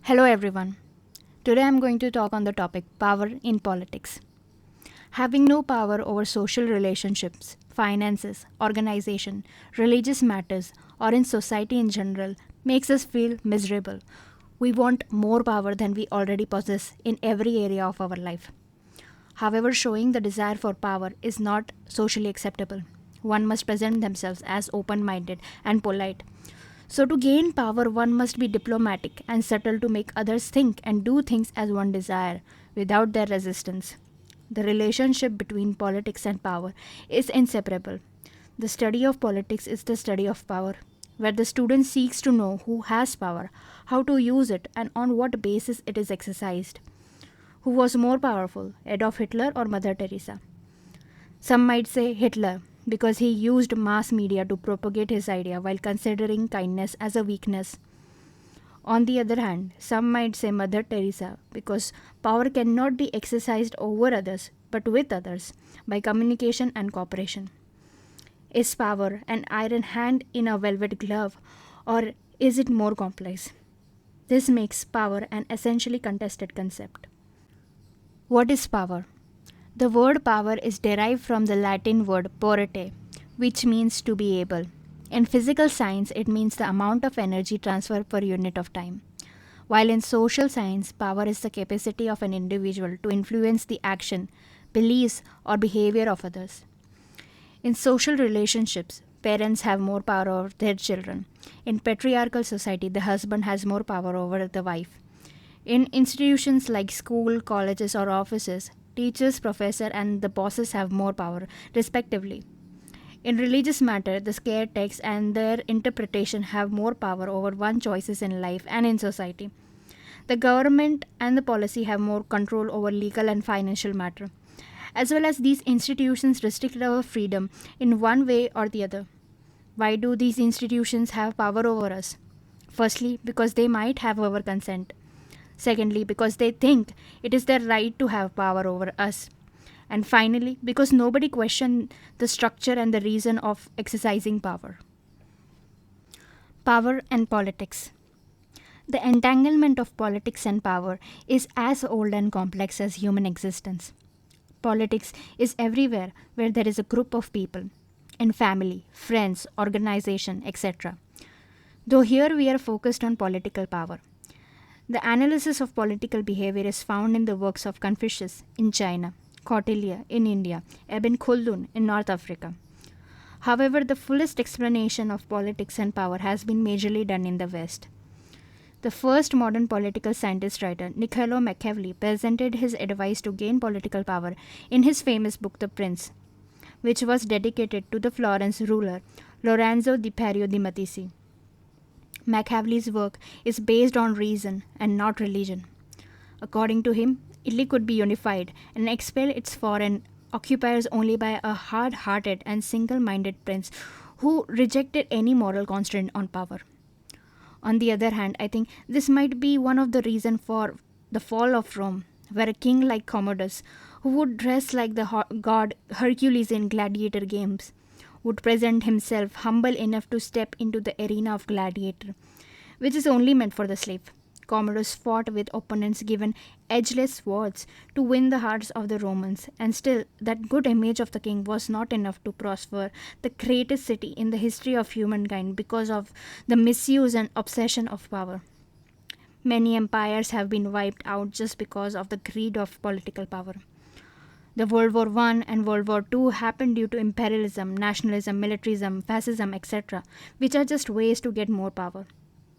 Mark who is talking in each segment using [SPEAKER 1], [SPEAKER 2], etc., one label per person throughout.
[SPEAKER 1] Hello everyone. Today I'm going to talk on the topic power in politics. Having no power over social relationships, finances, organization, religious matters, or in society in general makes us feel miserable. We want more power than we already possess in every area of our life. However, showing the desire for power is not socially acceptable. One must present themselves as open minded and polite. So, to gain power, one must be diplomatic and subtle to make others think and do things as one desire without their resistance. The relationship between politics and power is inseparable. The study of politics is the study of power, where the student seeks to know who has power, how to use it, and on what basis it is exercised. Who was more powerful, Adolf Hitler or Mother Teresa? Some might say Hitler because he used mass media to propagate his idea while considering kindness as a weakness. On the other hand, some might say Mother Teresa because power cannot be exercised over others but with others by communication and cooperation. Is power an iron hand in a velvet glove, or is it more complex? This makes power an essentially contested concept. What is power? The word power is derived from the Latin word porte, which means to be able. In physical science, it means the amount of energy transferred per unit of time. While in social science, power is the capacity of an individual to influence the action, beliefs, or behavior of others. In social relationships, parents have more power over their children. In patriarchal society, the husband has more power over the wife. In institutions like school, colleges, or offices, teachers, professors, and the bosses have more power, respectively. In religious matter, the sacred texts and their interpretation have more power over one's choices in life and in society. The government and the policy have more control over legal and financial matter. As well as these institutions restrict our freedom in one way or the other. Why do these institutions have power over us? Firstly, because they might have our consent. Secondly, because they think it is their right to have power over us. And finally, because nobody questions the structure and the reason of exercising power. Power and politics. The entanglement of politics and power is as old and complex as human existence. Politics is everywhere where there is a group of people, in family, friends, organization, etc. Though here we are focused on political power. The analysis of political behavior is found in the works of Confucius in China, Kautilya in India, Ibn Khaldun in North Africa. However, the fullest explanation of politics and power has been majorly done in the West. The first modern political scientist writer, Niccolo Machiavelli, presented his advice to gain political power in his famous book The Prince, which was dedicated to the Florence ruler Lorenzo di Pario di Medici. Machiavelli's work is based on reason and not religion. According to him, Italy could be unified and expel its foreign occupiers only by a hard-hearted and single-minded prince who rejected any moral constraint on power. On the other hand, I think this might be one of the reasons for the fall of Rome, where a king like Commodus, who would dress like the god Hercules in gladiator games, would present himself humble enough to step into the arena of gladiator, which is only meant for the slave. Commodus fought with opponents given edgeless swords to win the hearts of the Romans, and still that good image of the king was not enough to prosper the greatest city in the history of humankind because of the misuse and obsession of power. Many empires have been wiped out just because of the greed of political power. The World War I and World War II happened due to imperialism, nationalism, militarism, fascism, etc., which are just ways to get more power.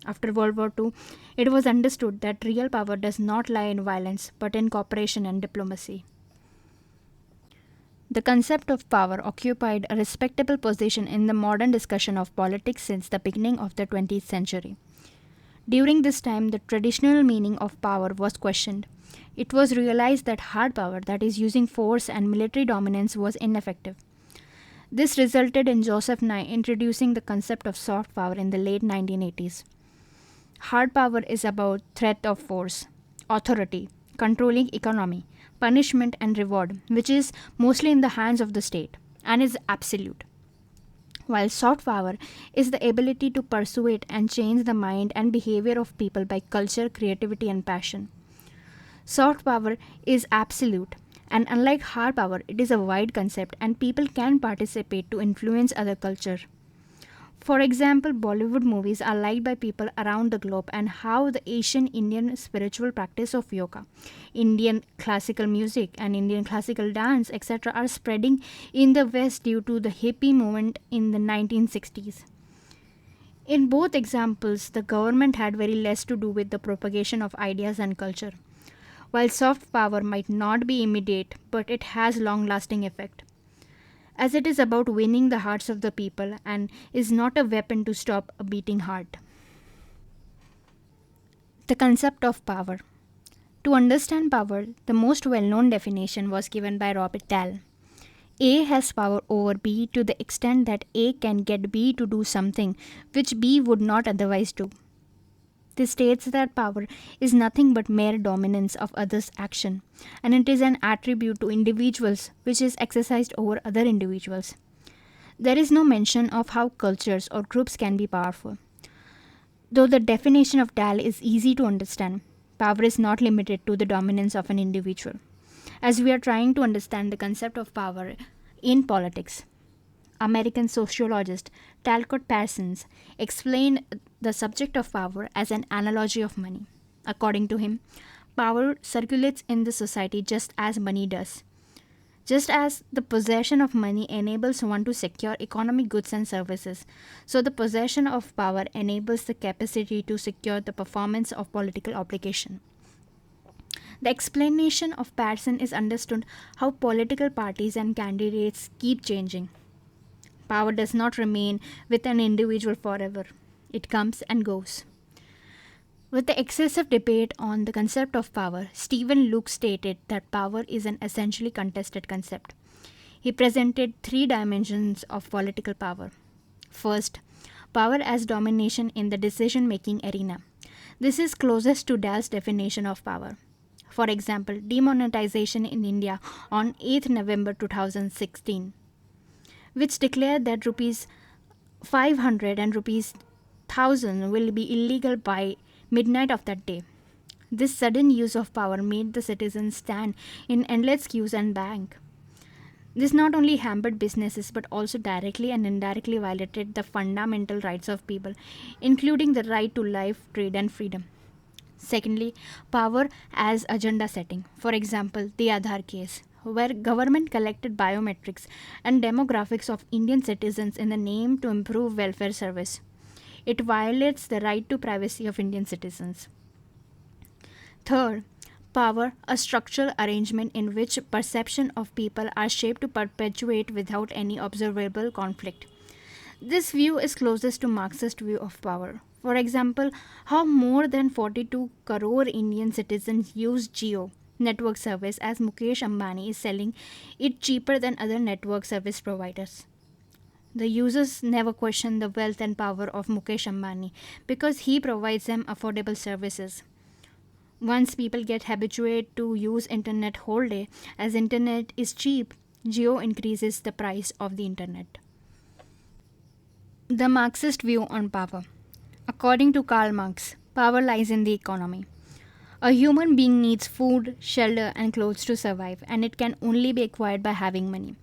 [SPEAKER 1] After World War II, it was understood that real power does not lie in violence, but in cooperation and diplomacy. The concept of power occupied a respectable position in the modern discussion of politics since the beginning of the 20th century. During this time, the traditional meaning of power was questioned. It was realized that hard power, that is, using force and military dominance, was ineffective. This resulted in Joseph Nye introducing the concept of soft power in the late 1980s. Hard power is about threat of force, authority, controlling economy, punishment and reward, which is mostly in the hands of the state and is absolute. while soft power is the ability to persuade and change the mind and behavior of people by culture, creativity, and passion. Soft power is absolute, and unlike hard power, it is a wide concept and people can participate to influence other culture. For example, Bollywood movies are liked by people around the globe, and how the Asian Indian spiritual practice of yoga, Indian classical music, and Indian classical dance, etc., are spreading in the West due to the hippie movement in the 1960s. In both examples, the government had very less to do with the propagation of ideas and culture. While soft power might not be immediate, but it has long lasting effect, as it is about winning the hearts of the people and is not a weapon to stop a beating heart. The concept of power. To understand power, the most well known definition was given by Robert Dahl. A has power over B to the extent that A can get B to do something which B would not otherwise do. This states that power is nothing but mere dominance of others' action, and it is an attribute to individuals which is exercised over other individuals. There is no mention of how cultures or groups can be powerful. Though the definition of Dahl is easy to understand, power is not limited to the dominance of an individual. As we are trying to understand the concept of power in politics, American sociologist Talcott Parsons explained the subject of power as an analogy of money. According to him, power circulates in the society just as money does. Just as the possession of money enables one to secure economic goods and services, so the possession of power enables the capacity to secure the performance of political obligation. The explanation of Parsons is understood how political parties and candidates keep changing. Power does not remain with an individual forever. It comes and goes. With the excessive debate on the concept of power, Stephen Luke stated that power is an essentially contested concept. He presented three dimensions of political power. First, power as domination in the decision-making arena. This is closest to Dahl's definition of power. For example, demonetization in India on 8th November 2016, which declared that rupees 500 and rupees 1000 will be illegal by midnight of that day. This sudden use of power made the citizens stand in endless queues and beg. This not only hampered businesses but also directly and indirectly violated the fundamental rights of people, including the right to life, trade, and freedom. Secondly, power as agenda setting. For example, the Aadhaar case, where government collected biometrics and demographics of Indian citizens in the name to improve welfare service. It violates the right to privacy of Indian citizens. Third, power, a structural arrangement in which perception of people are shaped to perpetuate without any observable conflict. This view is closest to Marxist view of power. For example, how more than 42 crore Indian citizens use Jio network service as Mukesh Ambani is selling it cheaper than other network service providers. The users never question the wealth and power of Mukesh Ambani because he provides them affordable services. Once people get habituated to use internet whole day, as internet is cheap, Jio increases the price of the internet. The Marxist view on power. According to Karl Marx, power lies in the economy. A human being needs food, shelter, and clothes to survive, and it can only be acquired by having money.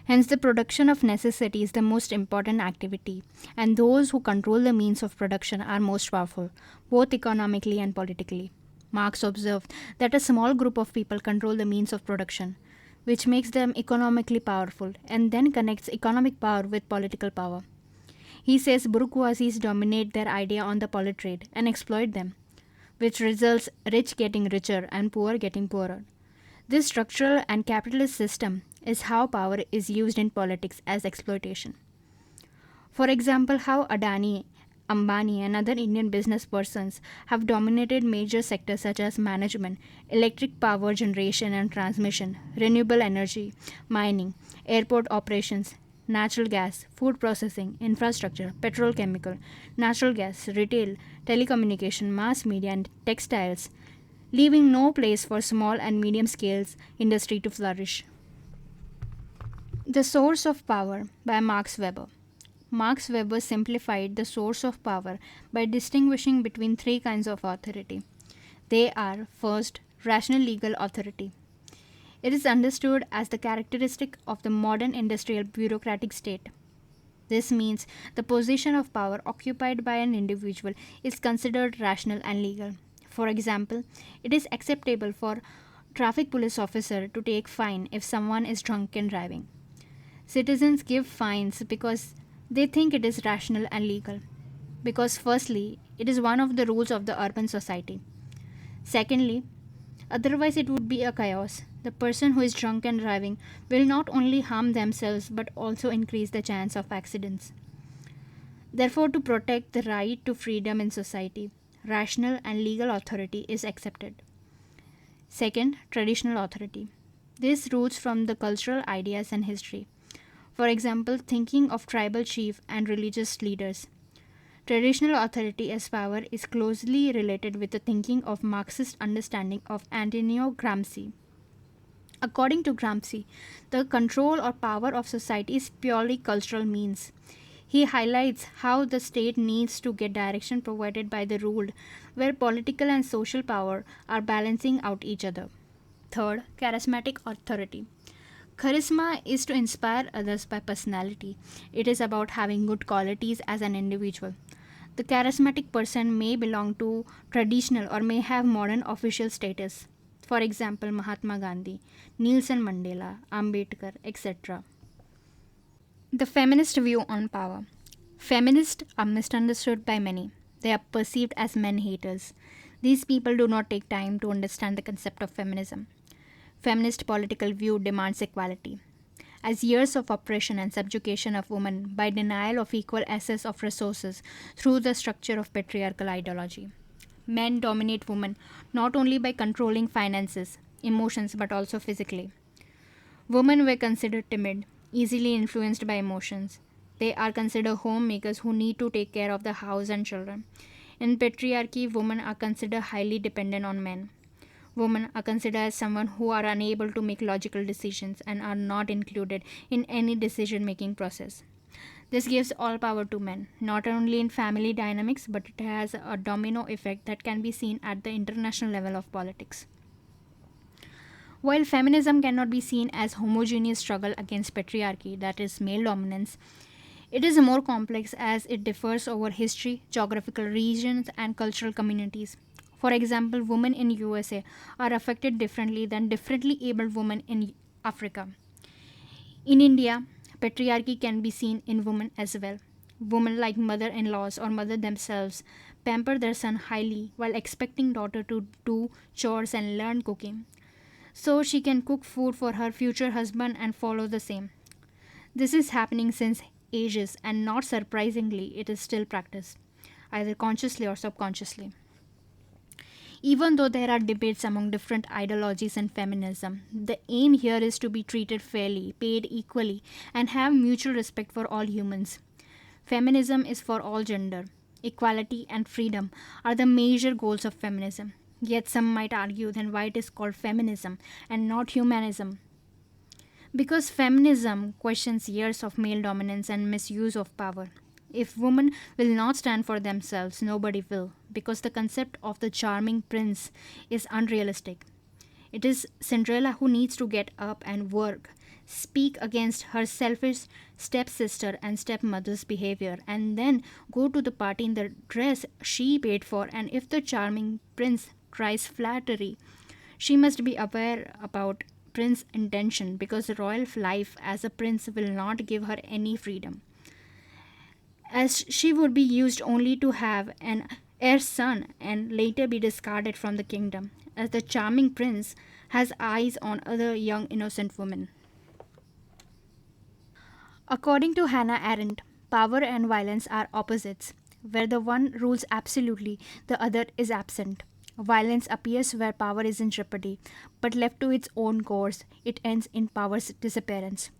[SPEAKER 1] Hence, the production of necessity is the most important activity, and those who control the means of production are most powerful, both economically and politically. Marx observed that a small group of people control the means of production, which makes them economically powerful, and then connects economic power with political power. He says bourgeoisies dominate their idea on the proletariat and exploit them, which results rich getting richer and poor getting poorer. This structural and capitalist system is how power is used in politics as exploitation. For example, how Adani, Ambani, and other Indian business persons have dominated major sectors such as management, electric power generation and transmission, renewable energy, mining, airport operations, natural gas, food processing, infrastructure, petrochemical, natural gas, retail, telecommunication, mass media, and textiles, leaving no place for small and medium scale industry to flourish. The Source of Power by Max Weber. Max Weber simplified the source of power by distinguishing between three kinds of authority. They are, first, rational legal authority. It is understood as the characteristic of the modern industrial bureaucratic state. This means the position of power occupied by an individual is considered rational and legal. For example, it is acceptable for traffic police officer to take fine if someone is drunk and driving. Citizens give fines because they think it is rational and legal. Because firstly, it is one of the rules of the urban society. Secondly, otherwise it would be a chaos. The person who is drunk and driving will not only harm themselves but also increase the chance of accidents. Therefore, to protect the right to freedom in society, rational and legal authority is accepted. Second, traditional authority. This roots from the cultural ideas and history. For example, thinking of tribal chief and religious leaders. Traditional authority as power is closely related with the thinking of Marxist understanding of Antonio Gramsci. According to Gramsci, the control or power of society is purely cultural means. He highlights how the state needs to get direction provided by the ruled, where political and social power are balancing out each other. Third, charismatic authority. Charisma is to inspire others by personality. It is about having good qualities as an individual. The charismatic person may belong to traditional or may have modern official status. For example, Mahatma Gandhi, Nelson Mandela, Ambedkar, etc. The feminist view on power. Feminists are misunderstood by many. They are perceived as men haters. These people do not take time to understand the concept of feminism. Feminist political view demands equality. As years of oppression and subjugation of women by denial of equal access of resources through the structure of patriarchal ideology. Men dominate women not only by controlling finances, emotions, but also physically. Women were considered timid, easily influenced by emotions. They are considered homemakers who need to take care of the house and children. In patriarchy, women are considered highly dependent on men. Women are considered as someone who are unable to make logical decisions and are not included in any decision-making process. This gives all power to men, not only in family dynamics, but it has a domino effect that can be seen at the international level of politics. While feminism cannot be seen as homogeneous struggle against patriarchy, that is male dominance, it is more complex as it differs over history, geographical regions, and cultural communities. For example, women in USA are affected differently than differently abled women in Africa. In India, patriarchy can be seen in women as well. Women like mother-in-laws or mother themselves pamper their son highly while expecting daughter to do chores and learn cooking, so she can cook food for her future husband and follow the same. This is happening since ages, and not surprisingly, it is still practiced, either consciously or subconsciously. Even though there are debates among different ideologies in feminism, the aim here is to be treated fairly, paid equally, and have mutual respect for all humans. Feminism is for all gender. Equality and freedom are the major goals of feminism. Yet some might argue then why it is called feminism and not humanism. Because feminism questions years of male dominance and misuse of power. If women will not stand for themselves, nobody will, because the concept of the charming prince is unrealistic. It is Cinderella who needs to get up and work, speak against her selfish stepsister and stepmother's behavior, and then go to the party in the dress she paid for. And if the charming prince tries flattery, she must be aware about prince's intention, because royal life as a prince will not give her any freedom, as she would be used only to have an heir son and later be discarded from the kingdom, as the charming prince has eyes on other young innocent women. According to Hannah Arendt, power and violence are opposites. Where the one rules absolutely, the other is absent. Violence appears where power is in jeopardy, but left to its own course, it ends in power's disappearance.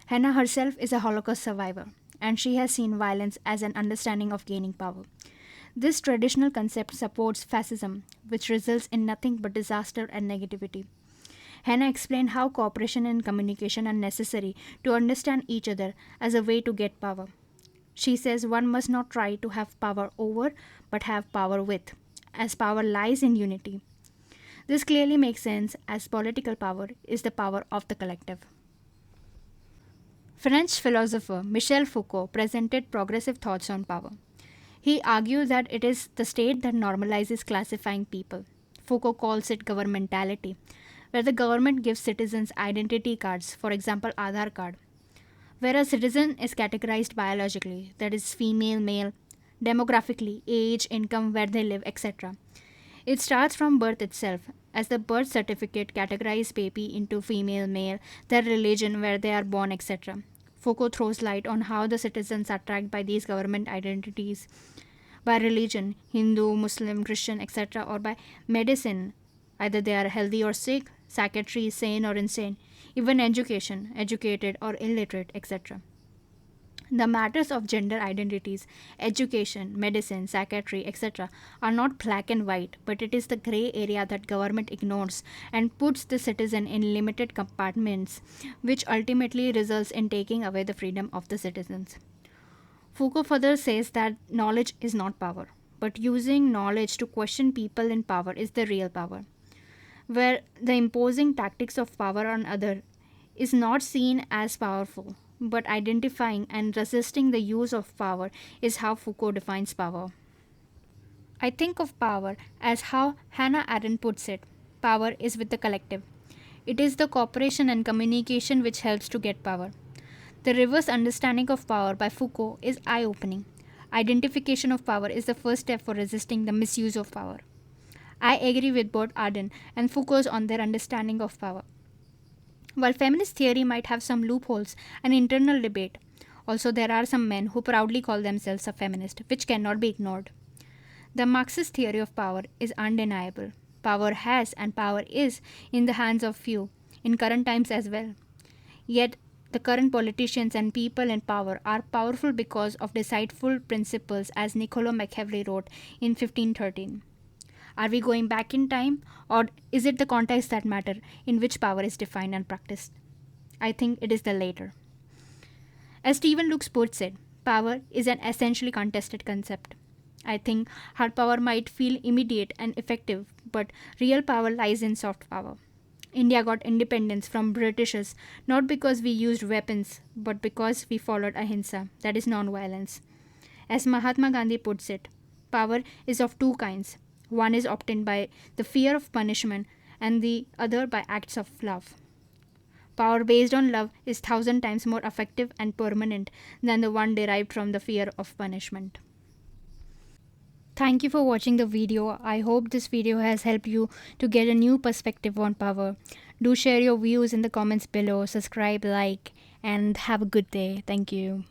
[SPEAKER 1] Hannah herself is a Holocaust survivor, and she has seen violence as an understanding of gaining power. This traditional concept supports fascism, which results in nothing but disaster and negativity. Hannah explained how cooperation and communication are necessary to understand each other as a way to get power. She says one must not try to have power over, but have power with, as power lies in unity. This clearly makes sense, as political power is the power of the collective. French philosopher Michel Foucault presented progressive thoughts on power. He argued that it is the state that normalizes classifying people. Foucault calls it governmentality, where the government gives citizens identity cards, for example, Aadhaar card, where a citizen is categorized biologically, that is, female, male, demographically, age, income, where they live, etc. It starts from birth itself, as the birth certificate categorizes baby into female, male, their religion, where they are born, etc. Foucault throws light on how the citizens are tracked by these government identities, by religion, Hindu, Muslim, Christian, etc., or by medicine, either they are healthy or sick, psychiatry, sane or insane, even education, educated or illiterate, etc. The matters of gender identities, education, medicine, psychiatry, etc. are not black and white, but it is the grey area that government ignores and puts the citizen in limited compartments, which ultimately results in taking away the freedom of the citizens. Foucault further says that knowledge is not power, but using knowledge to question people in power is the real power, where the imposing tactics of power on others is not seen as powerful, but identifying and resisting the use of power is how Foucault defines power. I think of power as how Hannah Arendt puts it: power is with the collective. It is the cooperation and communication which helps to get power. The reverse understanding of power by Foucault is eye opening. Identification of power is the first step for resisting the misuse of power. I agree with both Arendt and Foucault on their understanding of power. While feminist theory might have some loopholes and internal debate, also there are some men who proudly call themselves a feminist, which cannot be ignored. The Marxist theory of power is undeniable. Power has and power is in the hands of few, in current times as well. Yet, the current politicians and people in power are powerful because of deceitful principles, as Niccolo Machiavelli wrote in 1513. Are we going back in time, or is it the context that matter in which power is defined and practiced? I think it is the latter. As Stephen Luke puts it, power is an essentially contested concept. I think hard power might feel immediate and effective, but real power lies in soft power. India got independence from Britishers not because we used weapons, but because we followed ahimsa, that is non-violence. As Mahatma Gandhi puts it, power is of two kinds. One is obtained by the fear of punishment, and the other by acts of love. Power based on love is 1,000 times more effective and permanent than the one derived from the fear of punishment. Thank you for watching the video. I hope this video has helped you to get a new perspective on power. Do share your views in the comments below, subscribe, like, and have a good day. Thank you.